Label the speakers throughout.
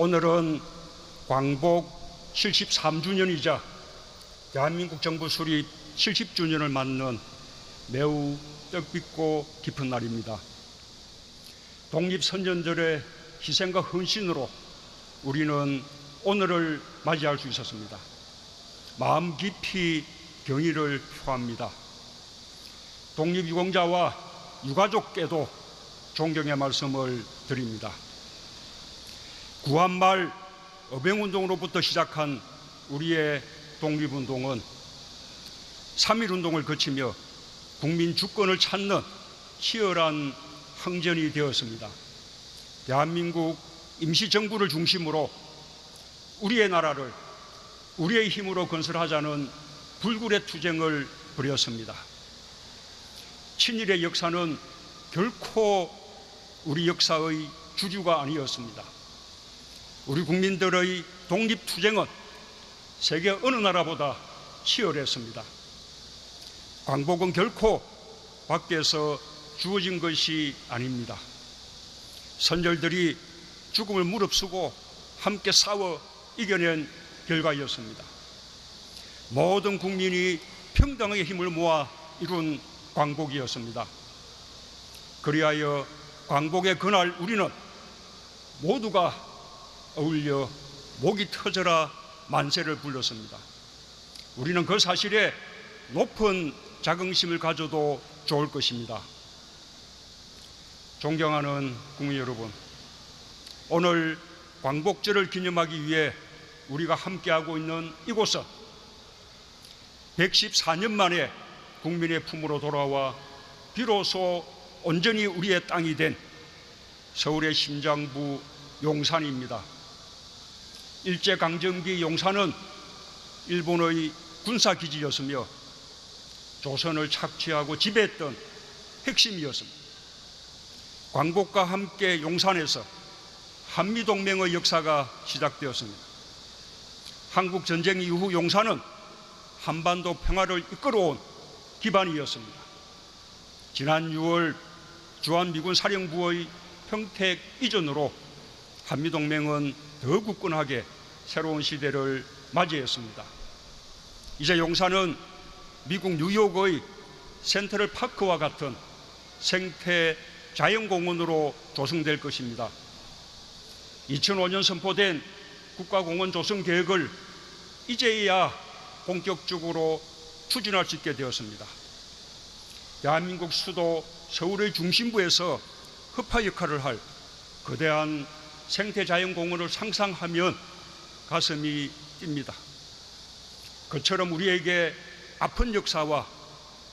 Speaker 1: 오늘은 광복 73주년이자 대한민국 정부 수립 70주년을 맞는 매우 뜻깊고 깊은 날입니다. 독립선전들의 희생과 헌신으로 우리는 오늘을 맞이할 수 있었습니다. 마음 깊이 경의를 표합니다. 독립유공자와 유가족께도 존경의 말씀을 드립니다. 구한말 어병운동으로부터 시작한 우리의 독립운동은 3.1운동을 거치며 국민 주권을 찾는 치열한 항전이 되었습니다. 대한민국 임시정부를 중심으로 우리의 나라를 우리의 힘으로 건설하자는 불굴의 투쟁을 벌였습니다. 친일의 역사는 결코 우리 역사의 주류가 아니었습니다. 우리 국민들의 독립투쟁은 세계 어느 나라보다 치열했습니다. 광복은 결코 밖에서 주어진 것이 아닙니다. 선열들이 죽음을 무릅쓰고 함께 싸워 이겨낸 결과였습니다. 모든 국민이 평등하게 힘을 모아 이룬 광복이었습니다. 그리하여 광복의 그날 우리는 모두가 어울려 목이 터져라 만세를 불렀습니다. 우리는 그 사실에 높은 자긍심을 가져도 좋을 것입니다. 존경하는 국민 여러분, 오늘 광복절을 기념하기 위해 우리가 함께하고 있는 이곳은 114년 만에 국민의 품으로 돌아와 비로소 온전히 우리의 땅이 된 서울의 심장부 용산입니다. 일제강점기 용산은 일본의 군사기지였으며 조선을 착취하고 지배했던 핵심이었습니다. 광복과 함께 용산에서 한미동맹의 역사가 시작되었습니다. 한국전쟁 이후 용산은 한반도 평화를 이끌어온 기반이었습니다. 지난 6월 주한미군 사령부의 평택 이전으로 한미동맹은 더 굳건하게 새로운 시대를 맞이했습니다. 이제 용산은 미국 뉴욕의 센트럴 파크와 같은 생태 자연공원으로 조성될 것입니다. 2005년 선포된 국가공원 조성 계획을 이제야 본격적으로 추진할 수 있게 되었습니다. 대한민국 수도 서울의 중심부에서 허파 역할을 할 거대한 생태자연공원을 상상하면 가슴이 뜁니다. 그처럼 우리에게 아픈 역사와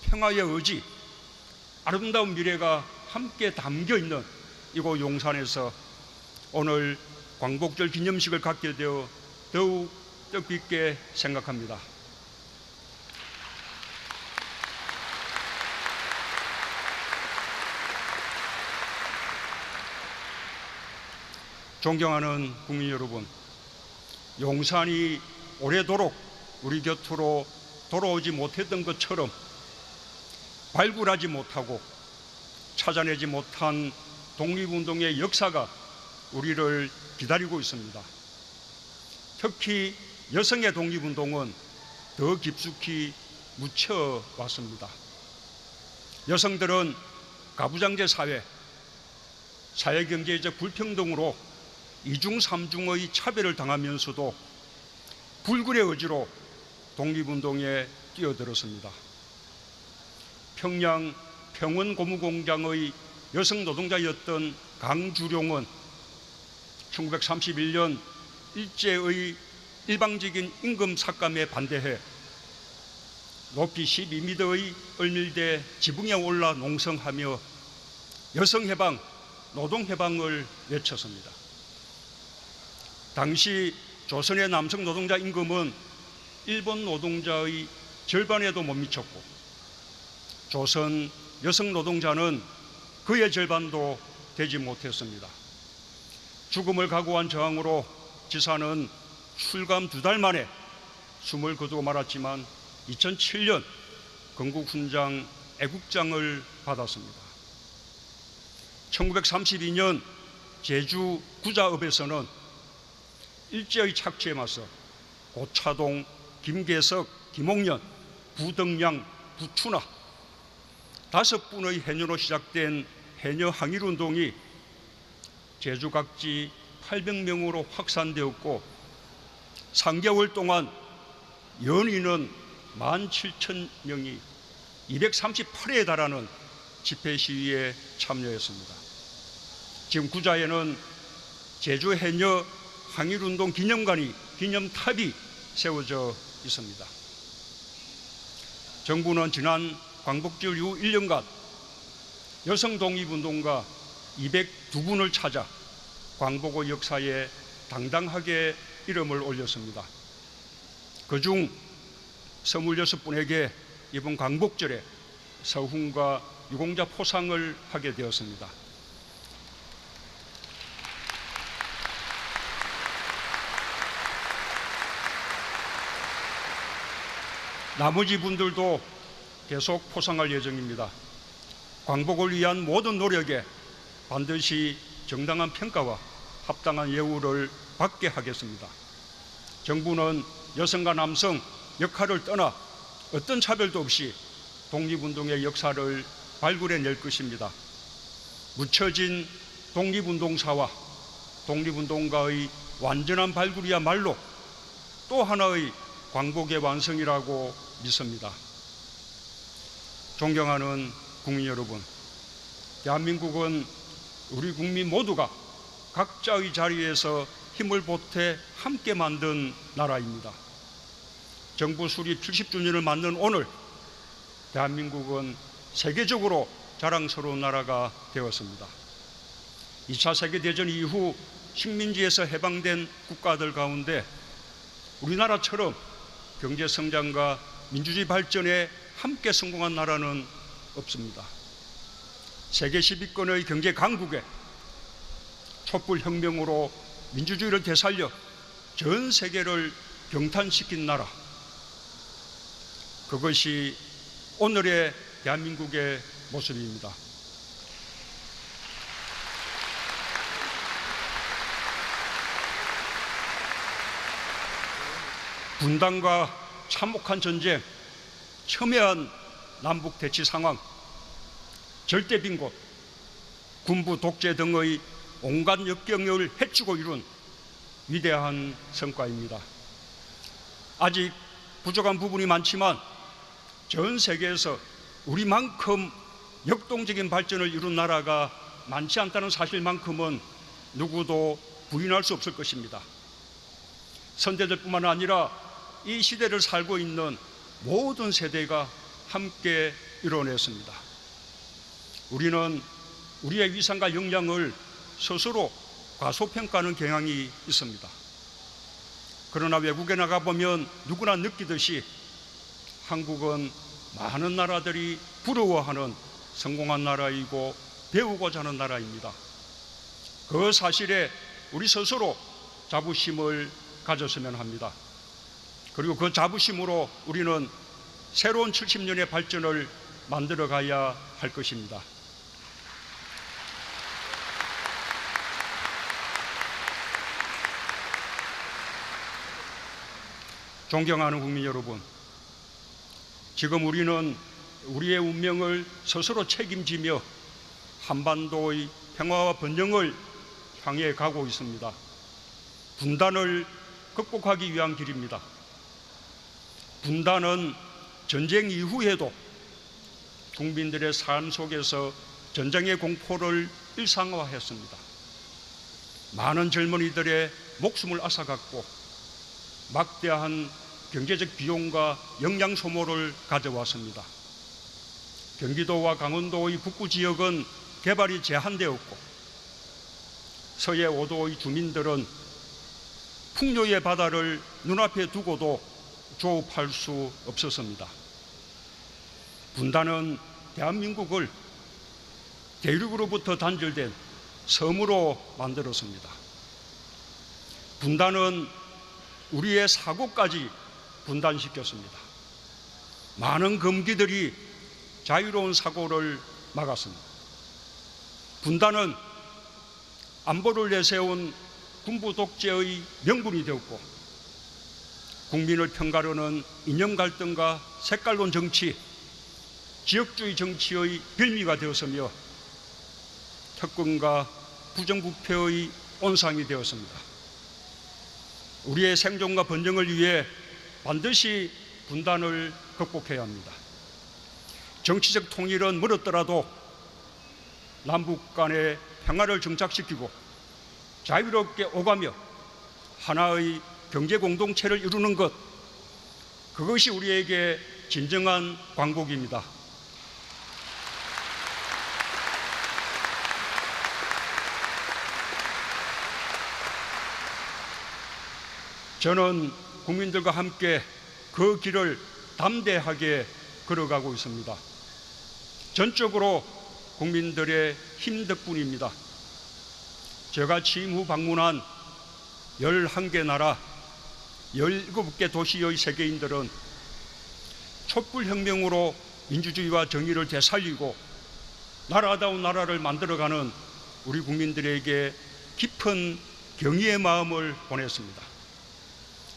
Speaker 1: 평화의 의지, 아름다운 미래가 함께 담겨있는 이곳 용산에서 오늘 광복절 기념식을 갖게 되어 더욱 뜻깊게 생각합니다. 존경하는 국민 여러분, 용산이 오래도록 우리 곁으로 돌아오지 못했던 것처럼 발굴하지 못하고 찾아내지 못한 독립운동의 역사가 우리를 기다리고 있습니다. 특히 여성의 독립운동은 더 깊숙이 묻혀왔습니다. 여성들은 가부장제 사회, 사회경제적 불평등으로 이중 삼중의 차별을 당하면서도 불굴의 의지로 독립운동에 뛰어들었습니다. 평양 평원고무공장의 여성 노동자였던 강주룡은 1931년 일제의 일방적인 임금 삭감에 반대해 높이 12m의 을밀대 지붕에 올라 농성하며 여성해방, 노동해방을 외쳤습니다. 당시 조선의 남성 노동자 임금은 일본 노동자의 절반에도 못 미쳤고 조선 여성 노동자는 그의 절반도 되지 못했습니다. 죽음을 각오한 저항으로 지사는 출감 2달 만에 숨을 거두고 말았지만 2007년 건국훈장 애국장을 받았습니다. 1932년 제주 구자읍에서는 일제의 착취에 맞서 고차동, 김계석, 김옥년, 부덕량, 부춘하 5분의 해녀로 시작된 해녀 항일운동이 제주 각지 800명으로 확산되었고 3개월 동안 연인은 17,000명이 238회에 달하는 집회 시위에 참여했습니다. 지금 구자에는 제주 해녀 항일운동 기념탑이 세워져 있습니다. 정부는 지난 광복절 이후 1년간 여성 독립운동가 202분을 찾아 광복의 역사에 당당하게 이름을 올렸습니다. 그중 26분에게 이번 광복절에 서훈과 유공자 포상을 하게 되었습니다. 나머지 분들도 계속 포상할 예정입니다. 광복을 위한 모든 노력에 반드시 정당한 평가와 합당한 예우를 받게 하겠습니다. 정부는 여성과 남성 역할을 떠나 어떤 차별도 없이 독립운동의 역사를 발굴해낼 것입니다. 묻혀진 독립운동사와 독립운동가의 완전한 발굴이야말로 또 하나의 광복의 완성이라고 믿습니다. 존경하는 국민 여러분, 대한민국은 우리 국민 모두가 각자의 자리에서 힘을 보태 함께 만든 나라입니다. 정부 수립 70주년을 맞는 오늘, 대한민국은 세계적으로 자랑스러운 나라가 되었습니다. 2차 세계대전 이후 식민지에서 해방된 국가들 가운데 우리나라처럼 경제성장과 민주주의 발전에 함께 성공한 나라는 없습니다. 세계 10위권의 경제 강국에 촛불혁명으로 민주주의를 되살려 전 세계를 경탄시킨 나라, 그것이 오늘의 대한민국의 모습입니다. 분단과 참혹한 전쟁, 첨예한 남북 대치 상황, 절대 빈곤, 군부 독재 등의 온갖 역경을 헤치고 이룬 위대한 성과입니다. 아직 부족한 부분이 많지만 전 세계에서 우리만큼 역동적인 발전을 이룬 나라가 많지 않다는 사실만큼은 누구도 부인할 수 없을 것입니다. 선대들뿐만 아니라 이 시대를 살고 있는 모든 세대가 함께 이뤄냈습니다. 우리는 우리의 위상과 역량을 스스로 과소평가하는 경향이 있습니다. 그러나 외국에 나가보면 누구나 느끼듯이 한국은 많은 나라들이 부러워하는 성공한 나라이고 배우고자 하는 나라입니다. 그 사실에 우리 스스로 자부심을 가졌으면 합니다. 그리고 그 자부심으로 우리는 새로운 70년의 발전을 만들어 가야 할 것입니다. 존경하는 국민 여러분, 지금 우리는 우리의 운명을 스스로 책임지며 한반도의 평화와 번영을 향해 가고 있습니다. 분단을 극복하기 위한 길입니다. 분단은 전쟁 이후에도 국민들의 삶 속에서 전쟁의 공포를 일상화했습니다. 많은 젊은이들의 목숨을 앗아갔고 막대한 경제적 비용과 영양 소모를 가져왔습니다. 경기도와 강원도의 북부 지역은 개발이 제한되었고 서해 5도의 주민들은 풍요의 바다를 눈앞에 두고도 조업할 수 없었습니다. 분단은 대한민국을 대륙으로부터 단절된 섬으로 만들었습니다. 분단은 우리의 사고까지 분단시켰습니다. 많은 금기들이 자유로운 사고를 막았습니다. 분단은 안보를 내세운 군부 독재의 명분이 되었고, 국민을 편가르는 이념 갈등과 색깔론 정치, 지역주의 정치의 빌미가 되었으며 특권과 부정부패의 온상이 되었습니다. 우리의 생존과 번영을 위해 반드시 분단을 극복해야 합니다. 정치적 통일은 멀었더라도 남북 간의 평화를 정착시키고 자유롭게 오가며 하나의 경제 공동체를 이루는 것, 그것이 우리에게 진정한 광복입니다. 저는 국민들과 함께 그 길을 담대하게 걸어가고 있습니다. 전적으로 국민들의 힘 덕분입니다. 제가 취임 후 방문한 11개 나라, 17개 도시의 세계인들은 촛불혁명으로 민주주의와 정의를 되살리고 나라다운 나라를 만들어가는 우리 국민들에게 깊은 경의의 마음을 보냈습니다.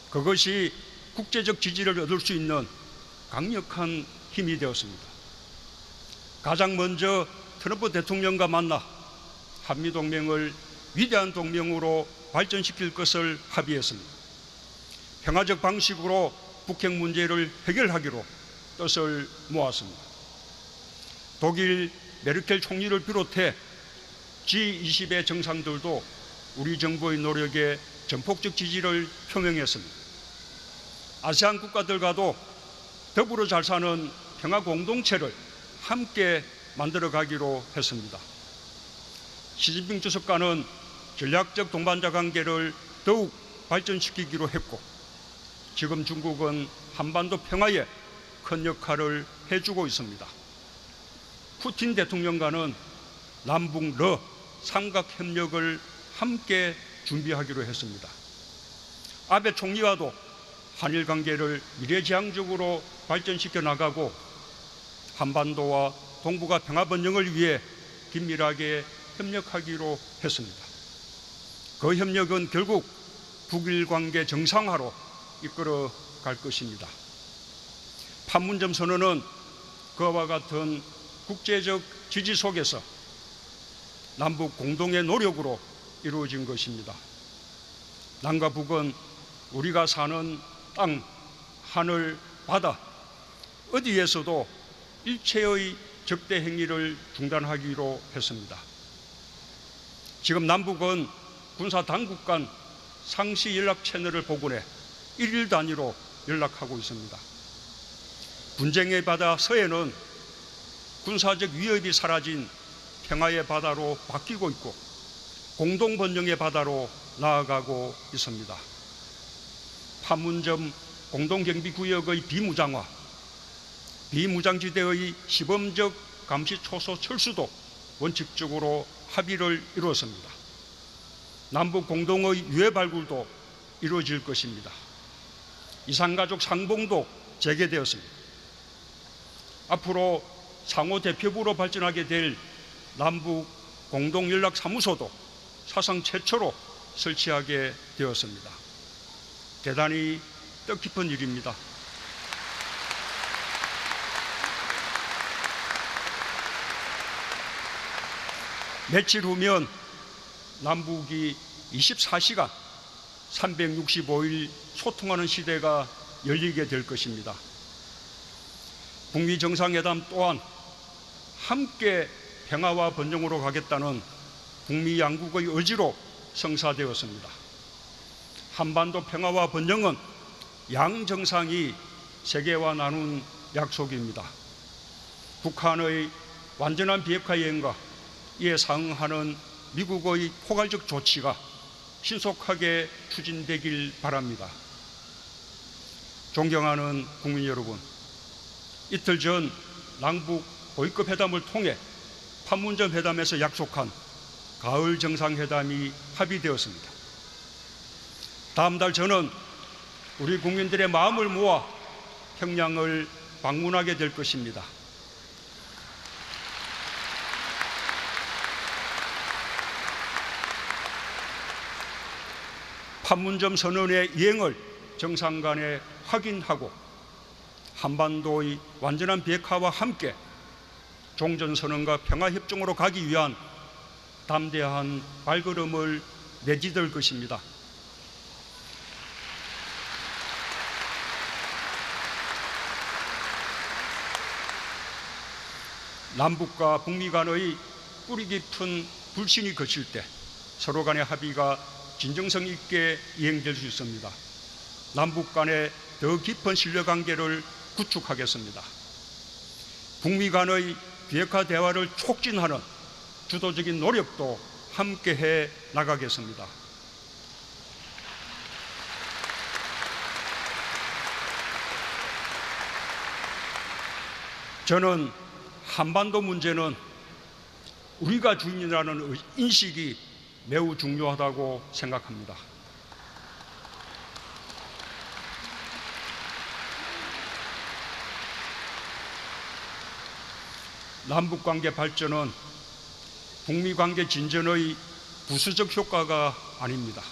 Speaker 1: 그것이 국제적 지지를 얻을 수 있는 강력한 힘이 되었습니다. 가장 먼저 트럼프 대통령과 만나 한미동맹을 위대한 동맹으로 발전시킬 것을 합의했습니다. 평화적 방식으로 북핵 문제를 해결하기로 뜻을 모았습니다. 독일 메르켈 총리를 비롯해 G20의 정상들도 우리 정부의 노력에 전폭적 지지를 표명했습니다. 아세안 국가들과도 더불어 잘 사는 평화 공동체를 함께 만들어가기로 했습니다. 시진핑 주석과는 전략적 동반자 관계를 더욱 발전시키기로 했고, 지금 중국은 한반도 평화에 큰 역할을 해주고 있습니다. 푸틴 대통령과는 남북러 삼각협력을 함께 준비하기로 했습니다. 아베 총리와도 한일 관계를 미래지향적으로 발전시켜 나가고 한반도와 동북아 평화 번영을 위해 긴밀하게 협력하기로 했습니다. 그 협력은 결국 북일 관계 정상화로 이끌어 갈 것입니다. 판문점 선언은 그와 같은 국제적 지지 속에서 남북 공동의 노력으로 이루어진 것입니다. 남과 북은 우리가 사는 땅, 하늘, 바다 어디에서도 일체의 적대 행위를 중단하기로 했습니다. 지금 남북은 군사 당국 간 상시 연락 채널을 복원해 일일 단위로 연락하고 있습니다. 분쟁의 바다 서해는 군사적 위협이 사라진 평화의 바다로 바뀌고 있고 공동 번영의 바다로 나아가고 있습니다. 판문점 공동경비구역의 비무장화, 비무장지대의 시범적 감시 초소 철수도 원칙적으로 합의를 이루었습니다. 남북 공동의 유해 발굴도 이루어질 것입니다. 이산가족 상봉도 재개되었습니다. 앞으로 상호 대표부로 발전하게 될 남북 공동연락사무소도 사상 최초로 설치하게 되었습니다. 대단히 뜻깊은 일입니다. 며칠 후면 남북이 24시간 365일 소통하는 시대가 열리게 될 것입니다. 북미 정상회담 또한 함께 평화와 번영으로 가겠다는 북미 양국의 의지로 성사되었습니다. 한반도 평화와 번영은 양 정상이 세계와 나눈 약속입니다. 북한의 완전한 비핵화 여행과 이에 상응하는 미국의 포괄적 조치가 신속하게 추진되길 바랍니다. 존경하는 국민 여러분, 이틀 전 남북 고위급 회담을 통해 판문점 회담에서 약속한 가을 정상회담이 합의되었습니다. 다음 달 저는 우리 국민들의 마음을 모아 평양을 방문하게 될 것입니다. 판문점 선언의 이행을 정상 간에 확인하고 한반도의 완전한 비핵화와 함께 종전선언과 평화협정으로 가기 위한 담대한 발걸음을 내디딜 것입니다. 남북과 북미 간의 뿌리 깊은 불신이 거칠 때 서로 간의 합의가 진정성 있게 이행될 수 있습니다. 남북 간의 더 깊은 신뢰관계를 구축하겠습니다. 북미 간의 비핵화 대화를 촉진하는 주도적인 노력도 함께해 나가겠습니다. 저는 한반도 문제는 우리가 주인이라는 인식이 매우 중요하다고 생각합니다. 남북관계 발전은 북미관계 진전의 부수적 효과가 아닙니다.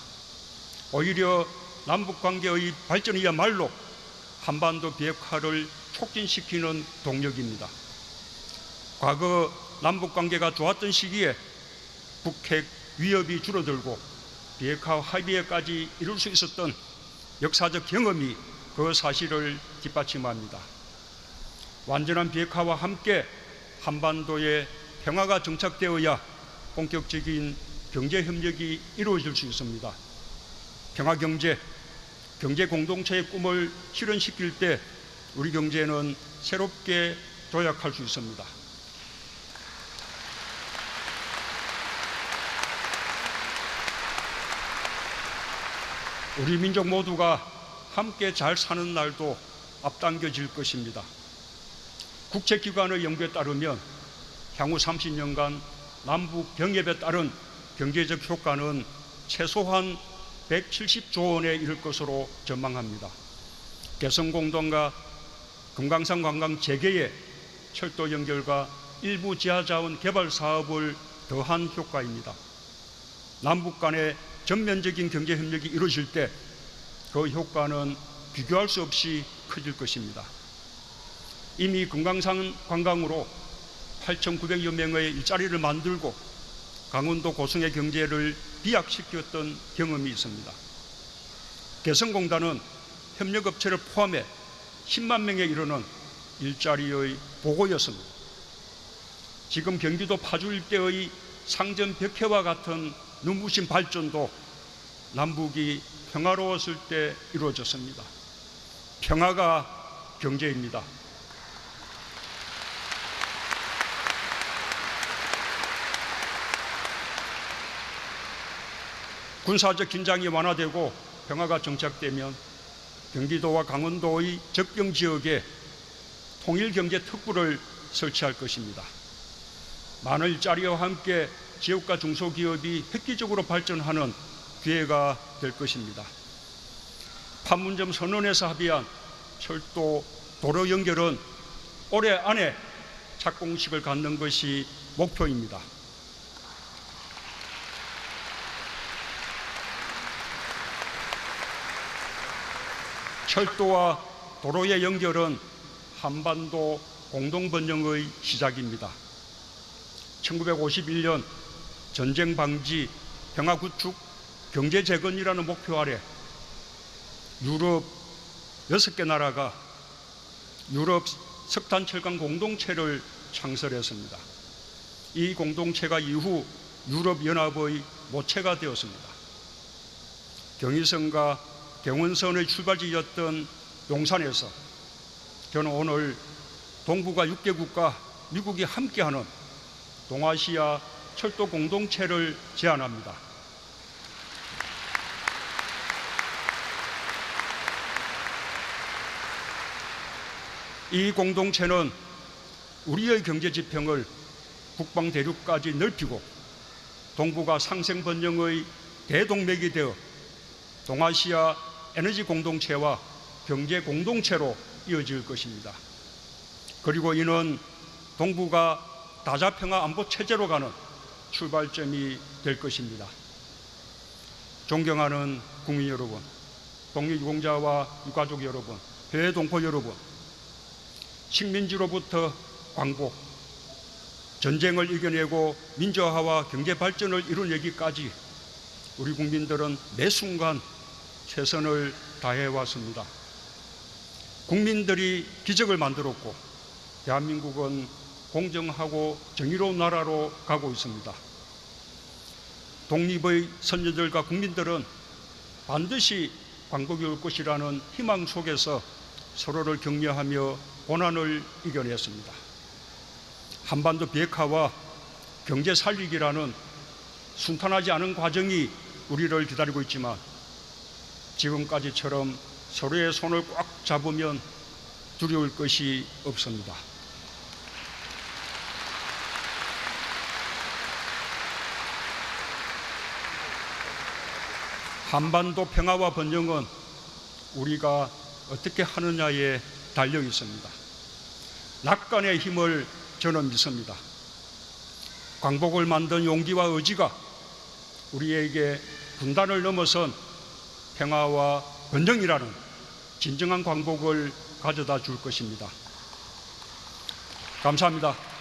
Speaker 1: 오히려 남북관계의 발전이야말로 한반도 비핵화를 촉진시키는 동력입니다. 과거 남북관계가 좋았던 시기에 북핵 위협이 줄어들고 비핵화 합의에까지 이룰 수 있었던 역사적 경험이 그 사실을 뒷받침합니다. 완전한 비핵화와 함께 한반도에 평화가 정착되어야 본격적인 경제협력이 이루어질 수 있습니다. 평화경제, 경제공동체의 꿈을 실현시킬 때 우리 경제는 새롭게 도약할 수 있습니다. 우리 민족 모두가 함께 잘 사는 날도 앞당겨질 것입니다. 국제기관의 연구에 따르면 향후 30년간 남북 병협에 따른 경제적 효과는 최소한 170조 원에 이를 것으로 전망합니다. 개성공단과 금강산 관광 재개에 철도 연결과 일부 지하자원 개발 사업을 더한 효과입니다. 남북 간의 전면적인 경제협력이 이루어질 때 그 효과는 비교할 수 없이 커질 것입니다. 이미 금강산 관광으로 8,900여 명의 일자리를 만들고 강원도 고성의 경제를 비약시켰던 경험이 있습니다. 개성공단은 협력업체를 포함해 10만 명에 이르는 일자리의 보고였습니다. 지금 경기도 파주 일대의 상전 벽해와 같은 눈부신 발전도 남북이 평화로웠을 때 이루어졌습니다. 평화가 경제입니다. 군사적 긴장이 완화되고 평화가 정착되면 경기도와 강원도의 접경 지역에 통일경제특구를 설치할 것입니다. 많은 일자리와 함께 지역과 중소기업이 획기적으로 발전하는 기회가 될 것입니다. 판문점 선언에서 합의한 철도, 도로 연결은 올해 안에 착공식을 갖는 것이 목표입니다. 철도와 도로의 연결은 한반도 공동번영의 시작입니다. 1951년 전쟁 방지, 평화 구축, 경제 재건이라는 목표 아래 유럽 6개 나라가 유럽 석탄 철강 공동체를 창설했습니다. 이 공동체가 이후 유럽 연합의 모체가 되었습니다. 경의선과 경원선의 출발지였던 용산에서 저는 오늘 동북아 6개국과 미국이 함께하는 동아시아 철도 공동체를 제안합니다. 이 공동체는 우리의 경제 지평을 북방 대륙까지 넓히고 동북아 상생 번영의 대동맥이 되어 동아시아 에너지 공동체와 경제 공동체로 이어질 것입니다. 그리고 이는 동북아 다자평화 안보 체제로 가는 출발점이 될 것입니다. 존경하는 국민 여러분, 독립유공자와 유가족 여러분, 해외 동포 여러분, 식민지로부터 광복, 전쟁을 이겨내고 민주화와 경제 발전을 이뤄내기까지 우리 국민들은 매 순간 최선을 다해왔습니다. 국민들이 기적을 만들었고 대한민국은 공정하고 정의로운 나라로 가고 있습니다. 독립의 선조들과 국민들은 반드시 광복이 올 것이라는 희망 속에서 서로를 격려하며 고난을 이겨냈습니다. 한반도 비핵화와 경제 살리기라는 순탄하지 않은 과정이 우리를 기다리고 있지만 지금까지처럼 서로의 손을 꽉 잡으면 두려울 것이 없습니다. 한반도 평화와 번영은 우리가 어떻게 하느냐에 달려 있습니다. 낙관의 힘을 저는 믿습니다. 광복을 만든 용기와 의지가 우리에게 분단을 넘어선 평화와 번영이라는 진정한 광복을 가져다 줄 것입니다. 감사합니다.